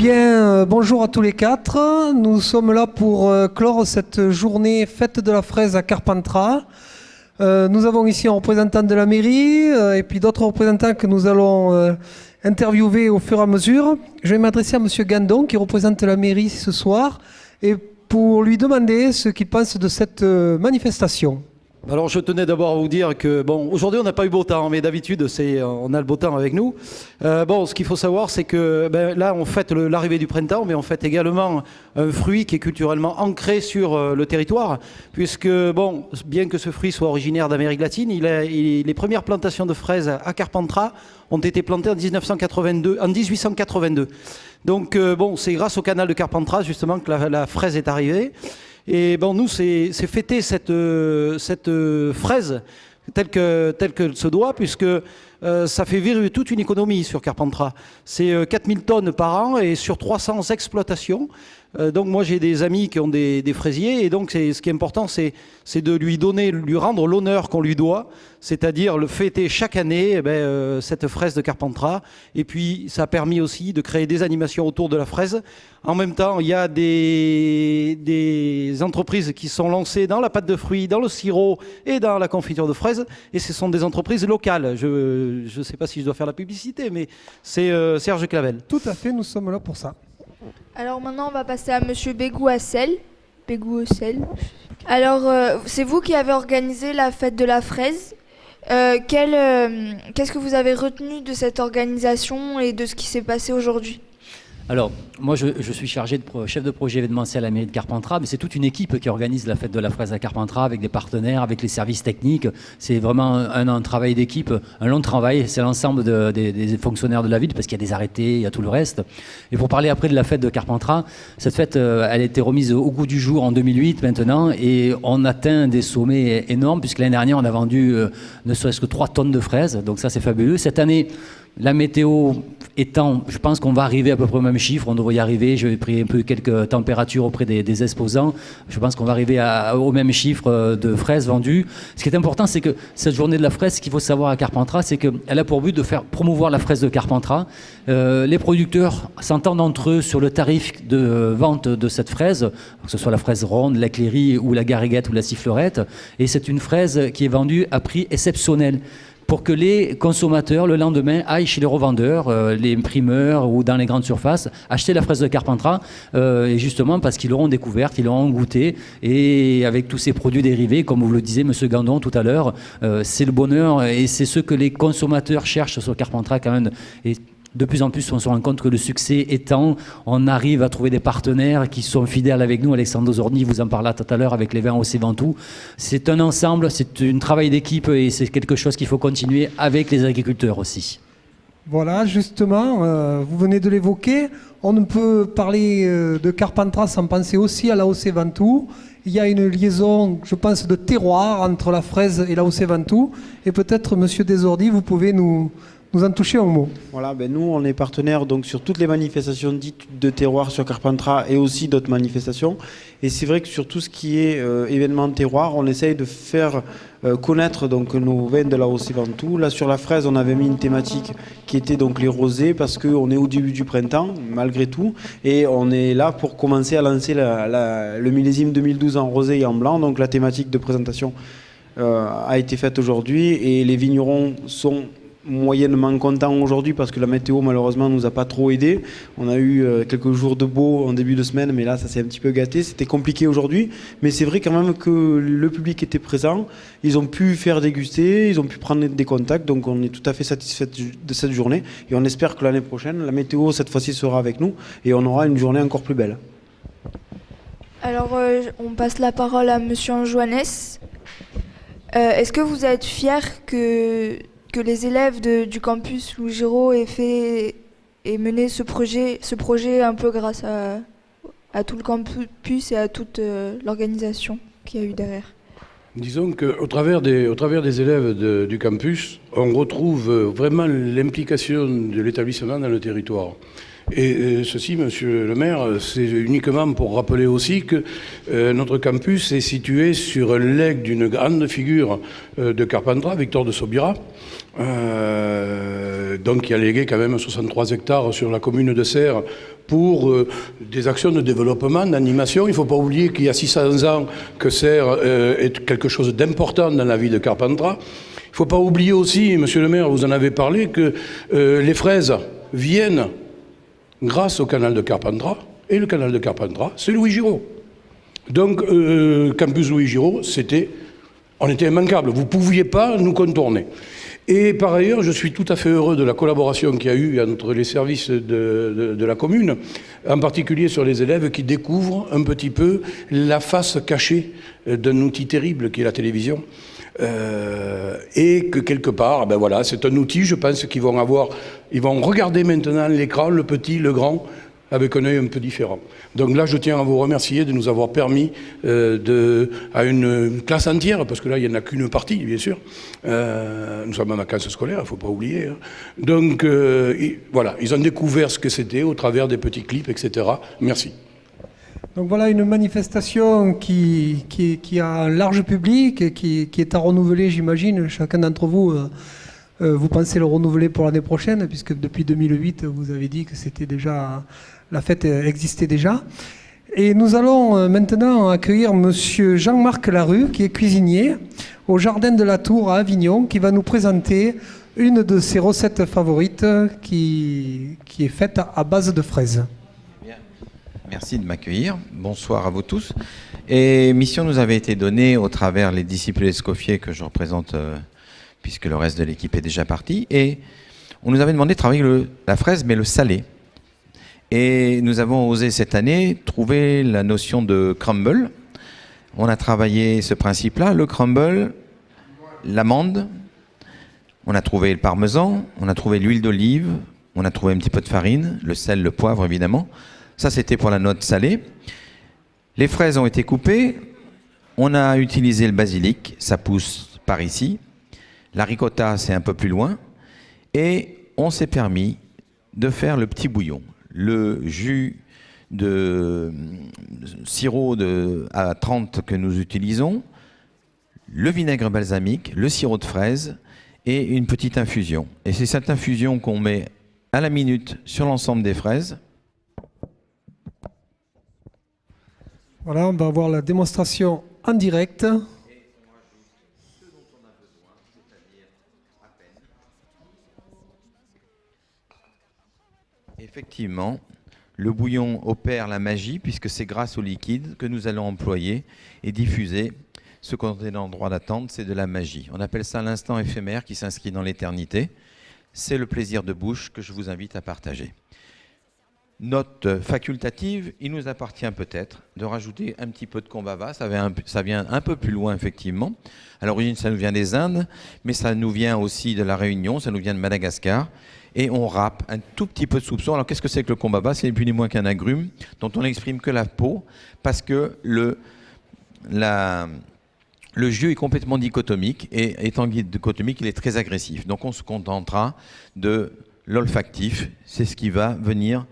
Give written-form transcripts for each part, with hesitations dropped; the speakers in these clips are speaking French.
Bonjour à tous les quatre. Nous sommes là pour clore cette journée fête de la fraise à Carpentras. Nous avons ici un représentant de la mairie et puis d'autres représentants que nous allons interviewer au fur et à mesure. Je vais m'adresser à Monsieur Gandon qui représente la mairie ce soir et pour lui demander ce qu'il pense de cette manifestation. Alors je tenais d'abord à vous dire que aujourd'hui on n'a pas eu beau temps, mais d'habitude on a le beau temps avec nous. Ce qu'il faut savoir c'est que là on fête l'arrivée du printemps, mais on fête également un fruit qui est culturellement ancré sur le territoire, puisque bien que ce fruit soit originaire d'Amérique latine, les premières plantations de fraises à Carpentras ont été plantées en 1882. Donc c'est grâce au canal de Carpentras justement que la fraise est arrivée. Et nous, c'est fêter cette fraise telle que se doit, puisque ça fait vivre toute une économie sur Carpentras. C'est 4000 tonnes par an et sur 300 exploitations. Donc moi, j'ai des amis qui ont des fraisiers, et donc ce qui est important, c'est de lui rendre l'honneur qu'on lui doit, c'est-à-dire le fêter chaque année, cette fraise de Carpentras. Et puis, ça a permis aussi de créer des animations autour de la fraise. En même temps, il y a des entreprises qui sont lancées dans la pâte de fruits, dans le sirop et dans la confiture de fraises. Et ce sont des entreprises locales. Je ne sais pas si je dois faire la publicité, mais c'est Serge Clavel. Tout à fait, nous sommes là pour ça. Alors maintenant, on va passer à Monsieur Bégou-Hassel. Alors, c'est vous qui avez organisé la fête de la fraise. Qu'est-ce que vous avez retenu de cette organisation et de ce qui s'est passé aujourd'hui ? Alors, moi, je suis chargé de chef de projet événementiel à la mairie de Carpentras, mais c'est toute une équipe qui organise la fête de la fraise à Carpentras avec des partenaires, avec les services techniques. C'est vraiment un travail d'équipe, un long travail. C'est l'ensemble des fonctionnaires de la ville parce qu'il y a des arrêtés, il y a tout le reste. Et pour parler après de la fête de Carpentras, cette fête, elle a été remise au goût du jour en 2008 maintenant et on atteint des sommets énormes puisque l'année dernière, on a vendu ne serait-ce que 3 tonnes de fraises. Donc ça, c'est fabuleux. Cette année, la météo étant, je pense qu'on va arriver à peu près au même chiffre, on devrait y arriver. J'ai pris un peu quelques températures auprès des exposants. Je pense qu'on va arriver au même chiffre de fraises vendues. Ce qui est important, c'est que cette journée de la fraise, ce qu'il faut savoir à Carpentras, c'est qu'elle a pour but de faire promouvoir la fraise de Carpentras. Les producteurs s'entendent entre eux sur le tarif de vente de cette fraise, que ce soit la fraise ronde, la clairie ou la gariguette ou la sifflerette. Et c'est une fraise qui est vendue à prix exceptionnel, pour que les consommateurs, le lendemain, aillent chez les revendeurs, les primeurs ou dans les grandes surfaces, acheter la fraise de Carpentras, et justement parce qu'ils l'auront découverte, ils l'auront goûté, et avec tous ces produits dérivés, comme vous le disiez, M. Gandon, tout à l'heure, c'est le bonheur, et c'est ce que les consommateurs cherchent sur Carpentras quand même. Et de plus en plus, on se rend compte que le succès étant, on arrive à trouver des partenaires qui sont fidèles avec nous. Alexandre Zorni vous en parla tout à l'heure avec les vins au Ventoux. C'est un ensemble, c'est un travail d'équipe et c'est quelque chose qu'il faut continuer avec les agriculteurs aussi. Voilà, justement, vous venez de l'évoquer. On ne peut parler de Carpentras sans penser aussi à la l'AOC Ventoux. Il y a une liaison, je pense, de terroir entre la fraise et la l'AOC Ventoux. Et peut-être, Monsieur Desordi, vous pouvez nous en toucher un mot. Voilà, nous, on est partenaires donc, sur toutes les manifestations dites de terroir sur Carpentras et aussi d'autres manifestations. Et c'est vrai que sur tout ce qui est événement de terroir, on essaye de faire connaître donc, nos vins de la l'AOC Ventoux. Là, sur la fraise, on avait mis une thématique qui était donc les rosés parce qu'on est au début du printemps, malgré tout. Et on est là pour commencer à lancer le millésime 2012 en rosé et en blanc. Donc la thématique de présentation a été faite aujourd'hui et les vignerons sont moyennement content aujourd'hui parce que la météo malheureusement nous a pas trop aidé. On a eu quelques jours de beau en début de semaine, mais là ça s'est un petit peu gâté. C'était compliqué aujourd'hui, mais c'est vrai quand même que le public était présent. Ils ont pu faire déguster, ils ont pu prendre des contacts, donc on est tout à fait satisfait de cette journée et on espère que l'année prochaine la météo cette fois-ci sera avec nous et on aura une journée encore plus belle. Alors on passe la parole à Monsieur Anjoanès. Est-ce que vous êtes fier que les élèves du campus Louis Giraud aient mené ce projet un peu grâce à tout le campus et à toute l'organisation qu'il y a eu derrière? Disons qu'au travers des élèves du campus, on retrouve vraiment l'implication de l'établissement dans le territoire. Et ceci, monsieur le maire, c'est uniquement pour rappeler aussi que notre campus est situé sur le legs d'une grande figure de Carpentras, Victor de Sobira, donc qui a légué quand même 63 hectares sur la commune de Serres pour des actions de développement, d'animation. Il ne faut pas oublier qu'il y a 600 ans que Serres est quelque chose d'important dans la vie de Carpentras. Il ne faut pas oublier aussi, monsieur le maire, vous en avez parlé, que les fraises viennent grâce au canal de Carpentras, et le canal de Carpentras, c'est Louis Giraud. Donc, Campus Louis Giraud, on était immanquable, vous ne pouviez pas nous contourner. Et par ailleurs, je suis tout à fait heureux de la collaboration qu'il y a eu entre les services de la commune, en particulier sur les élèves qui découvrent un petit peu la face cachée d'un outil terrible qui est la télévision. Et que quelque part, ben voilà, c'est un outil, je pense, qu'ils vont regarder maintenant l'écran, le petit, le grand, avec un œil un peu différent. Donc là, je tiens à vous remercier de nous avoir permis à une classe entière, parce que là, il n'y en a qu'une partie, bien sûr. Nous sommes en vacances scolaires, il ne faut pas oublier. Hein. Donc voilà, ils ont découvert ce que c'était au travers des petits clips, etc. Merci. Donc voilà une manifestation qui a un large public et qui est à renouveler, j'imagine. Chacun d'entre vous, vous pensez le renouveler pour l'année prochaine, puisque depuis 2008, vous avez dit que c'était déjà, la fête existait déjà. Et nous allons maintenant accueillir monsieur Jean-Marc Larue, qui est cuisinier au Jardin de la Tour à Avignon, qui va nous présenter une de ses recettes favorites qui est faite à base de fraises. Merci de m'accueillir. Bonsoir à vous tous. Et mission nous avait été donnée au travers les disciples d'Escoffier que je représente, puisque le reste de l'équipe est déjà parti. Et on nous avait demandé de travailler la fraise, mais le salé. Et nous avons osé cette année trouver la notion de crumble. On a travaillé ce principe-là, le crumble, l'amande, on a trouvé le parmesan, on a trouvé l'huile d'olive, on a trouvé un petit peu de farine, le sel, le poivre évidemment. Ça, c'était pour la note salée. Les fraises ont été coupées. On a utilisé le basilic. Ça pousse par ici. La ricotta, c'est un peu plus loin. Et on s'est permis de faire le petit bouillon. Le jus de sirop à 30 que nous utilisons, le vinaigre balsamique, le sirop de fraise et une petite infusion. Et c'est cette infusion qu'on met à la minute sur l'ensemble des fraises. Voilà, on va voir la démonstration en direct. Effectivement, le bouillon opère la magie puisque c'est grâce au liquide que nous allons employer et diffuser. Ce qu'on est dans le droit d'attente, c'est de la magie. On appelle ça l'instant éphémère qui s'inscrit dans l'éternité. C'est le plaisir de bouche que je vous invite à partager. Note facultative, il nous appartient peut-être de rajouter un petit peu de combava. Ça vient un peu plus loin, effectivement. À l'origine, ça nous vient des Indes, mais ça nous vient aussi de la Réunion, ça nous vient de Madagascar. Et on râpe un tout petit peu de soupçon. Alors, qu'est-ce que c'est que le combava? C'est ni plus ni moins qu'un agrume dont on n'exprime que la peau, parce que le jus est complètement dichotomique, et étant dichotomique, il est très agressif. Donc, on se contentera de l'olfactif. C'est ce qui va venir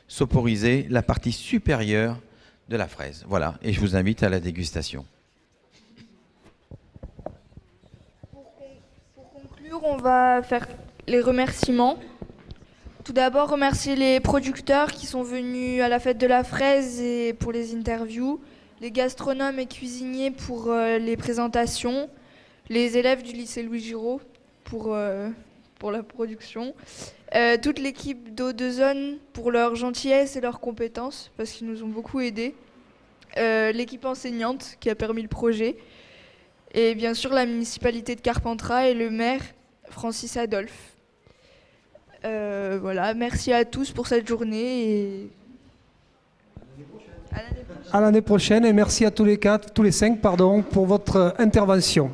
soporiser la partie supérieure de la fraise. Voilà, et je vous invite à la dégustation. Pour conclure, on va faire les remerciements. Tout d'abord, remercier les producteurs qui sont venus à la fête de la fraise et pour les interviews, les gastronomes et cuisiniers pour les présentations, les élèves du lycée Louis Giraud pour la production, toute l'équipe d'Eau-de-Zone pour leur gentillesse et leurs compétences, parce qu'ils nous ont beaucoup aidés, l'équipe enseignante qui a permis le projet, et bien sûr la municipalité de Carpentras et le maire Francis Adolphe. Voilà, merci à tous pour cette journée et à l'année prochaine, et merci à tous les 5 pour votre intervention.